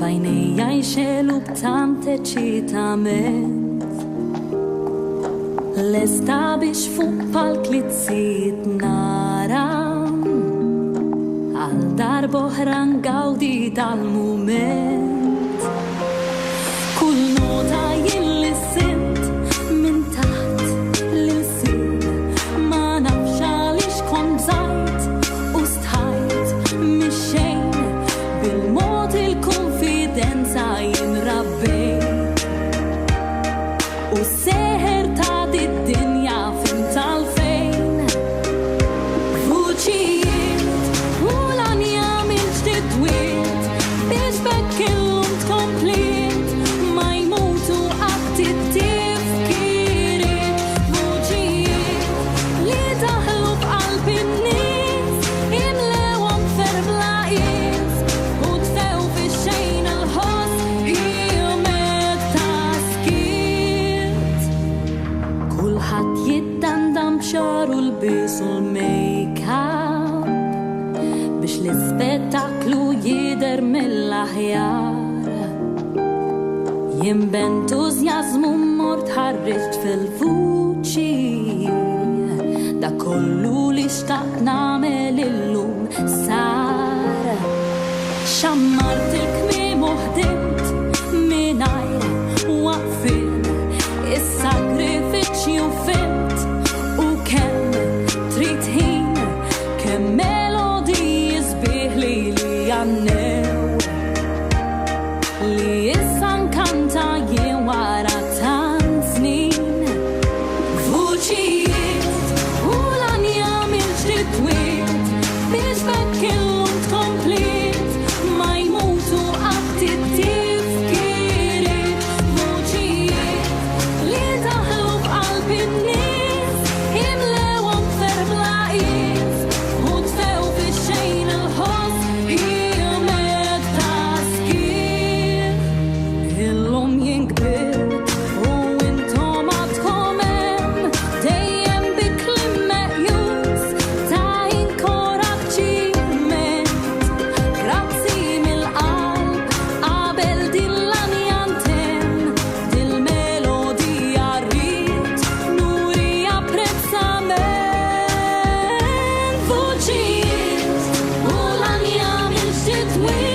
bajnejja jxelu b'tant eċitament lesta biex fuq palk li tsit nara għal darboħra ngawdi tal-mument kull nota jilli sint min taħt l-sil ma nafx għaliex kont żgħid u stħajt mix-xejn bil-mod il-konfidenza jinrabbejt u seħer ta' dinja fin tal-fejn vuċijiet u l-anja mill-ġdid twiet biex bekk illum tkomplit ma jmutu għatti tifkiriet vuċijiet li daħlu b'qalb in-nies imlewhom ferblaqiet u tfew fix-xejn il-ħoss jiemet ta' skiet kulħadd jiddandam b'xaru l-bis u l-make-up biex l-ispettaklu jidher mill-aħjar jien b'entużjażmu mort ħarriġt fil-vuċi da kollu li xtaqt nagħmel illum sar xammart il-kmiem u ħdimt mingħajr waqfien is-sagrifiċċju fimt u kemm trid ħin kemm melodiji sbieħ li jannew li issa nkanta jien wara tant snin vuċijiet u l-anja mill-ġdid twiet biex bekk illum tkomplit ma jmutu atti tifkiriet vuċijiet li daħlu b'qalb in-nies imlewhom ferblaqiet u tfew fix-xejn il-ħoss jiemet ta' skiet illum jien kbirt u intom għadkom hemm dejjem bi kliem meqjus ta' inkoraġġiment grazzi mill-qalb qabel din l-anja ntemm dil-melodija rrid nuri apprezzament vuċijiet u l-anja mill-ġdid twiet